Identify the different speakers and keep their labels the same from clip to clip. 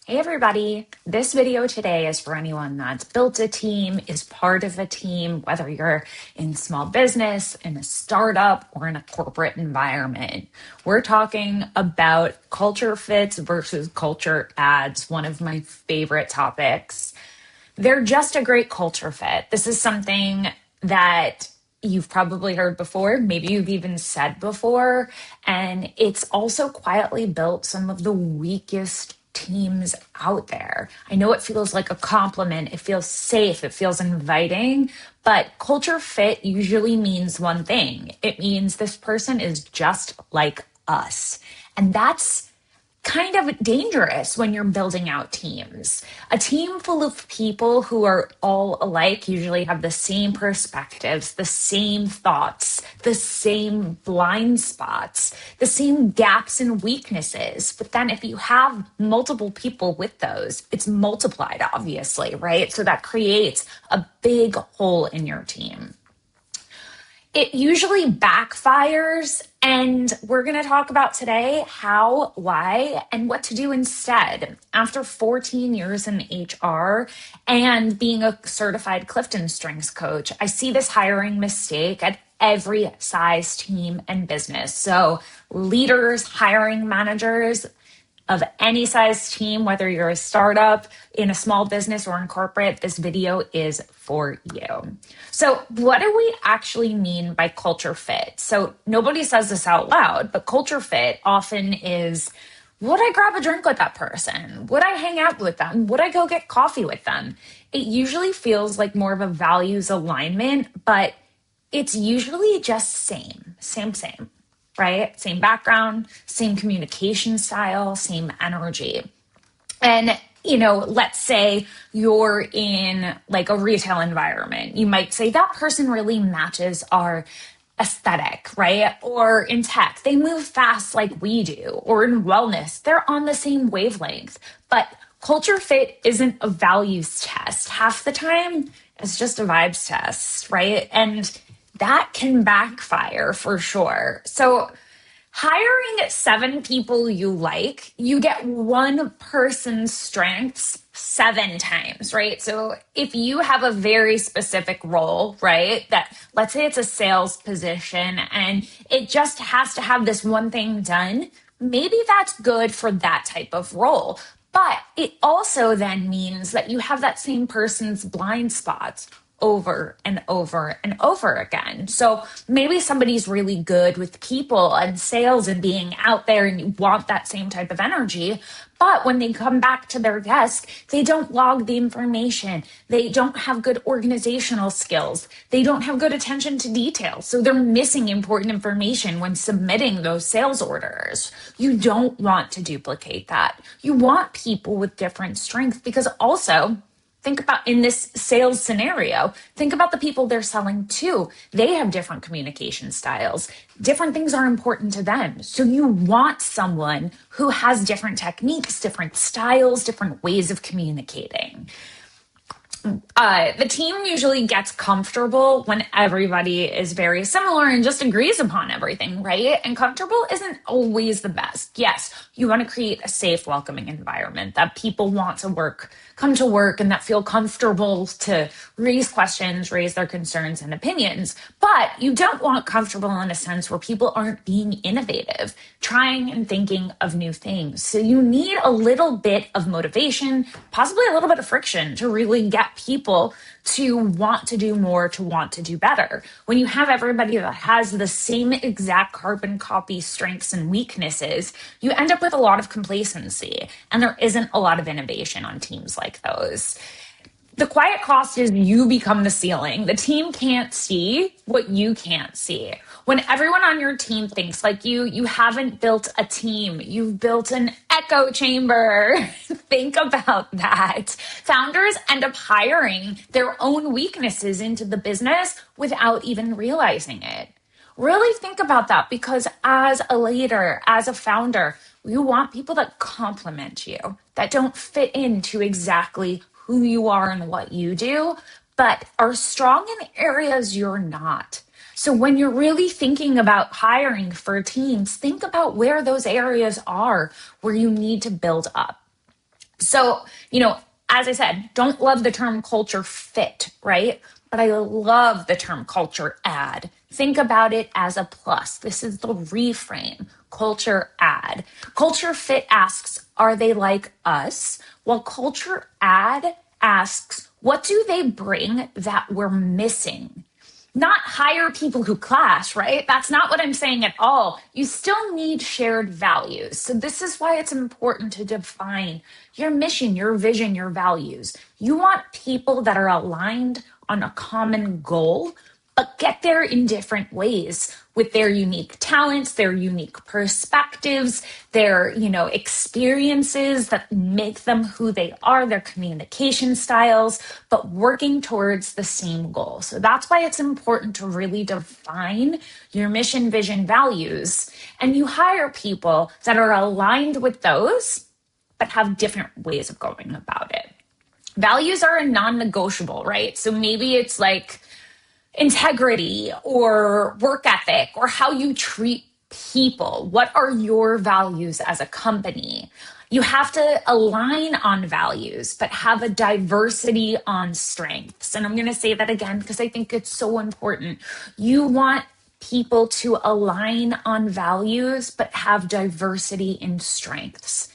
Speaker 1: Hey everybody, this video today is for anyone that's built a team, is part of a team, whether you're in small business, in a startup, or in a corporate environment. We're talking about culture fits versus culture adds, one of my favorite topics. They're just a great culture fit. This is something that you've probably heard before, maybe you've even said before, and it's also quietly built some of the weakest teams out there. I know it feels like a compliment, it feels safe, it feels inviting, but culture fit usually means one thing. It means this person is just like us. And that's kind of dangerous when you're building out teams. A team full of people who are all alike usually have the same perspectives, the same thoughts, the same blind spots, the same gaps and weaknesses. But then if you have multiple people with those, it's multiplied, obviously, right? So that creates a big hole in your team. It usually backfires, and we're going to talk about today how, why, and what to do instead. After 14 years in HR and being a certified CliftonStrengths coach, I see this hiring mistake at every size team and business. So leaders, hiring managers, of any size team, whether you're a startup, in a small business, or in corporate, this video is for you. So what do we actually mean by culture fit? So nobody says this out loud, but culture fit often is, would I grab a drink with that person? Would I hang out with them? Would I go get coffee with them? It usually feels like more of a values alignment, but it's usually just same. Right? Same background, same communication style, same energy. And, let's say you're in like a retail environment. You might say that person really matches our aesthetic, right? Or in tech, they move fast like we do. Or in wellness, they're on the same wavelength. But culture fit isn't a values test. Half the time, it's just a vibes test, right? And that can backfire for sure. So hiring 7 people you like, you get one person's strengths 7 times, right? So if you have a very specific role, right, that let's say it's a sales position and it just has to have this one thing done, maybe that's good for that type of role. But it also then means that you have that same person's blind spots over and over and over again. So maybe somebody's really good with people and sales and being out there and you want that same type of energy. But when they come back to their desk, they don't log the information. They don't have good organizational skills. They don't have good attention to detail. So they're missing important information when submitting those sales orders. You don't want to duplicate that. You want people with different strengths because also, think about in this sales scenario, think about the people they're selling to. They have different communication styles. Different things are important to them. So you want someone who has different techniques, different styles, different ways of communicating. The team usually gets comfortable when everybody is very similar and just agrees upon everything, right? And comfortable isn't always the best. Yes, you want to create a safe, welcoming environment that people want to come to work and that feel comfortable to raise questions, raise their concerns and opinions. But you don't want comfortable in a sense where people aren't being innovative, trying and thinking of new things. So you need a little bit of motivation, possibly a little bit of friction to really get people to want to do more, to want to do better. When you have everybody that has the same exact carbon copy strengths and weaknesses, you end up with a lot of complacency, and there isn't a lot of innovation on teams like those. The quiet cost is you become the ceiling. The team can't see what you can't see. When everyone on your team thinks like you haven't built a team. You've built an echo chamber. Think about that. Founders end up hiring their own weaknesses into the business without even realizing it. Really think about that, because as a leader, as a founder, you want people that complement you, that don't fit into exactly who you are and what you do, but are strong in areas you're not. So when you're really thinking about hiring for teams, think about where those areas are where you need to build up. So, as I said, don't love the term culture fit, right? But I love the term culture add. Think about it as a plus. This is the reframe. Culture add. Culture fit asks, are they like us? While culture add asks, what do they bring that we're missing? Not hire people who clash, right? That's not what I'm saying at all. You still need shared values. So this is why it's important to define your mission, your vision, your values. You want people that are aligned on a common goal, but get there in different ways with their unique talents, their unique perspectives, their, experiences that make them who they are, their communication styles, but working towards the same goal. So that's why it's important to really define your mission, vision, values, and you hire people that are aligned with those, but have different ways of going about it. Values are a non-negotiable, right? So maybe it's like integrity or work ethic or how you treat people. What are your values as a company? You have to align on values, but have a diversity on strengths. And I'm going to say that again because I think it's so important. You want people to align on values, but have diversity in strengths.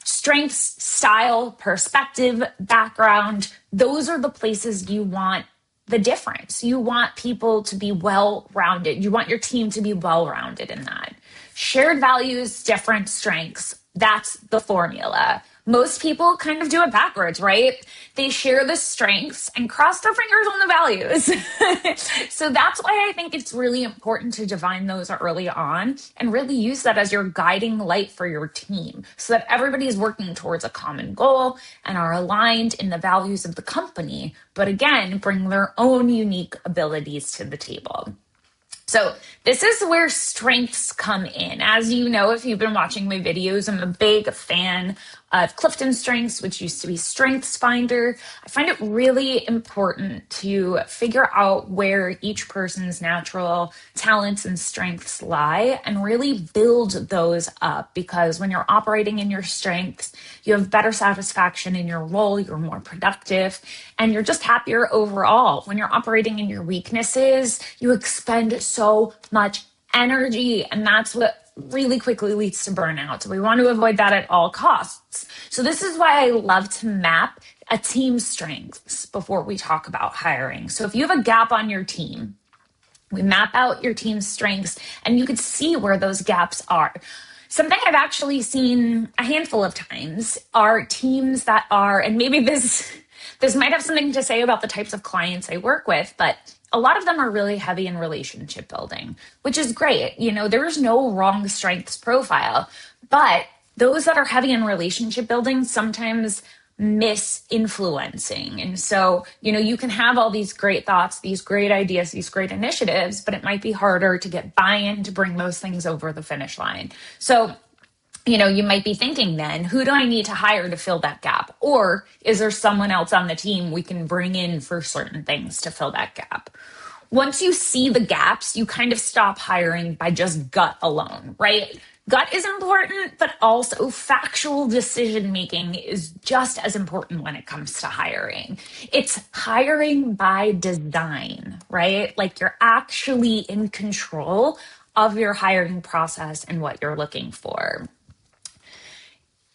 Speaker 1: Strengths, style, perspective, background, those are the places you want the difference. You want people to be well-rounded. You want your team to be well-rounded in that. Shared values, different strengths. That's the formula. Most people kind of do it backwards, right? They share the strengths and cross their fingers on the values. So that's why I think it's really important to define those early on and really use that as your guiding light for your team so that everybody is working towards a common goal and are aligned in the values of the company, but again, bring their own unique abilities to the table. So this is where strengths come in. As you know, if you've been watching my videos, I'm a big fan of CliftonStrengths, which used to be Strengths Finder. I find it really important to figure out where each person's natural talents and strengths lie and really build those up, because when you're operating in your strengths, you have better satisfaction in your role, you're more productive, and you're just happier overall. When you're operating in your weaknesses, you expend so much energy, and that's what really quickly leads to burnout. So we want to avoid that at all costs. So this is why I love to map a team's strengths before we talk about hiring. So if you have a gap on your team, we map out your team's strengths and you could see where those gaps are. Something I've actually seen a handful of times are teams that are, and maybe this might have something to say about the types of clients I work with, but a lot of them are really heavy in relationship building, which is great. There is no wrong strengths profile, but those that are heavy in relationship building sometimes miss influencing. And so, you can have all these great thoughts, these great ideas, these great initiatives, but it might be harder to get buy-in to bring those things over the finish line. So, you might be thinking then, who do I need to hire to fill that gap? Or is there someone else on the team we can bring in for certain things to fill that gap? Once you see the gaps, you kind of stop hiring by just gut alone, right? Gut is important, but also factual decision-making is just as important when it comes to hiring. It's hiring by design, right? Like you're actually in control of your hiring process and what you're looking for.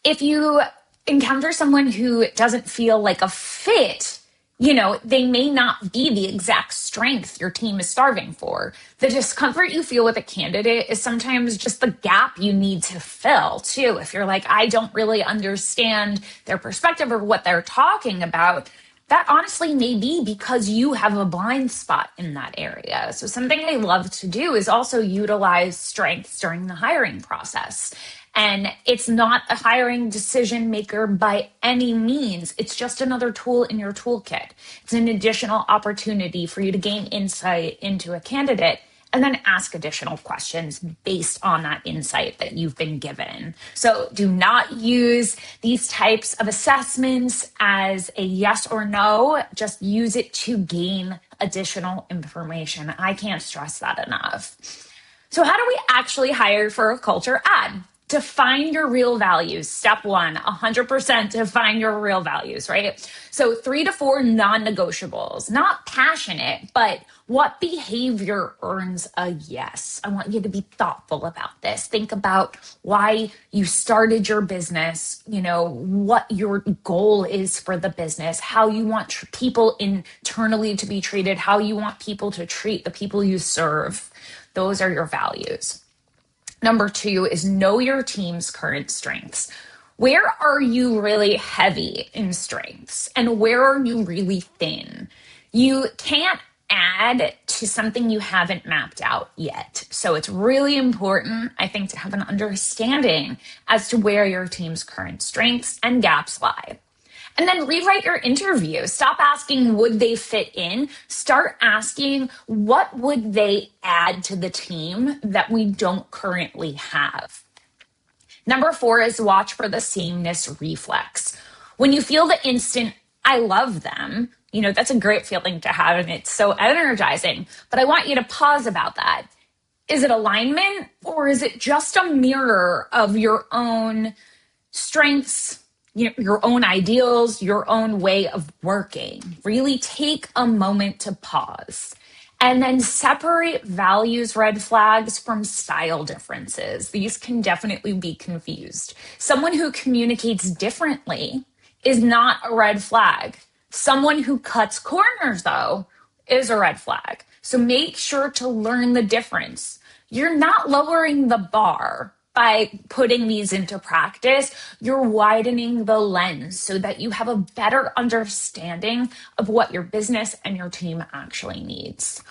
Speaker 1: If you encounter someone who doesn't feel like a fit, they may not be the exact strength your team is starving for. The discomfort you feel with a candidate is sometimes just the gap you need to fill too. If you're like, I don't really understand their perspective or what they're talking about, that honestly may be because you have a blind spot in that area. So something I love to do is also utilize strengths during the hiring process. And it's not a hiring decision maker by any means. It's just another tool in your toolkit. It's an additional opportunity for you to gain insight into a candidate and then ask additional questions based on that insight that you've been given. So do not use these types of assessments as a yes or no. Just use it to gain additional information. I can't stress that enough. So how do we actually hire for a culture ad? define your real values. Step one, 100% define your real values, right? So 3 to 4 non-negotiables, not passionate, but what behavior earns a yes? I want you to be thoughtful about this. Think about why you started your business, what your goal is for the business, how you want people internally to be treated, how you want people to treat the people you serve. Those are your values. Number 2 is know your team's current strengths. Where are you really heavy in strengths and where are you really thin? You can't add to something you haven't mapped out yet. So it's really important, I think, to have an understanding as to where your team's current strengths and gaps lie. And then rewrite your interview. Stop asking, would they fit in? Start asking, what would they add to the team that we don't currently have? Number 4 is watch for the sameness reflex. When you feel the instant, I love them, that's a great feeling to have and it's so energizing. But I want you to pause about that. Is it alignment or is it just a mirror of your own strengths, your own ideals, your own way of working? Really take a moment to pause and then separate values red flags from style differences. These can definitely be confused. Someone who communicates differently is not a red flag. Someone who cuts corners, though, is a red flag. So make sure to learn the difference. You're not lowering the bar by putting these into practice. You're widening the lens so that you have a better understanding of what your business and your team actually needs.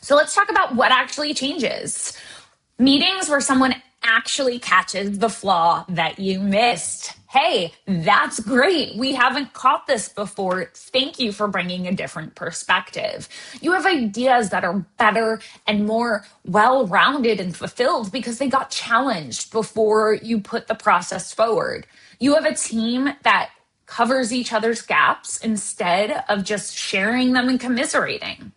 Speaker 1: So let's talk about what actually changes. Meetings where someone actually catches the flaw that you missed. Hey, that's great. We haven't caught this before. Thank you for bringing a different perspective. You have ideas that are better and more well-rounded and fulfilled because they got challenged before you put the process forward. You have a team that covers each other's gaps instead of just sharing them and commiserating.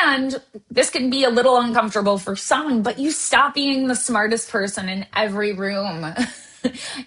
Speaker 1: And this can be a little uncomfortable for some, but you stop being the smartest person in every room.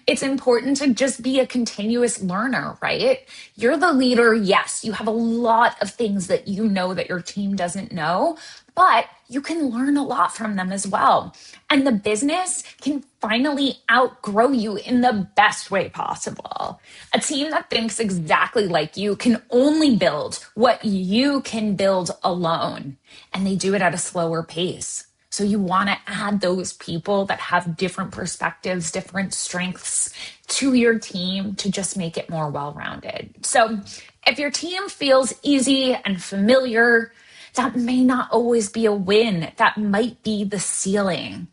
Speaker 1: It's important to just be a continuous learner, right? You're the leader. Yes, you have a lot of things that you know that your team doesn't know, but you can learn a lot from them as well. And the business can finally outgrow you in the best way possible. A team that thinks exactly like you can only build what you can build alone, and they do it at a slower pace. So you want to add those people that have different perspectives, different strengths to your team to just make it more well-rounded. So if your team feels easy and familiar, that may not always be a win. That might be the ceiling.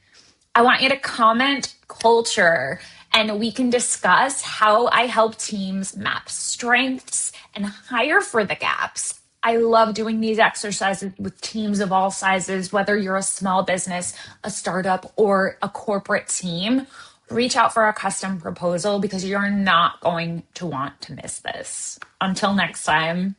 Speaker 1: I want you to comment culture and we can discuss how I help teams map strengths and hire for the gaps. I love doing these exercises with teams of all sizes, whether you're a small business, a startup, or a corporate team. Reach out for a custom proposal because you're not going to want to miss this. Until next time.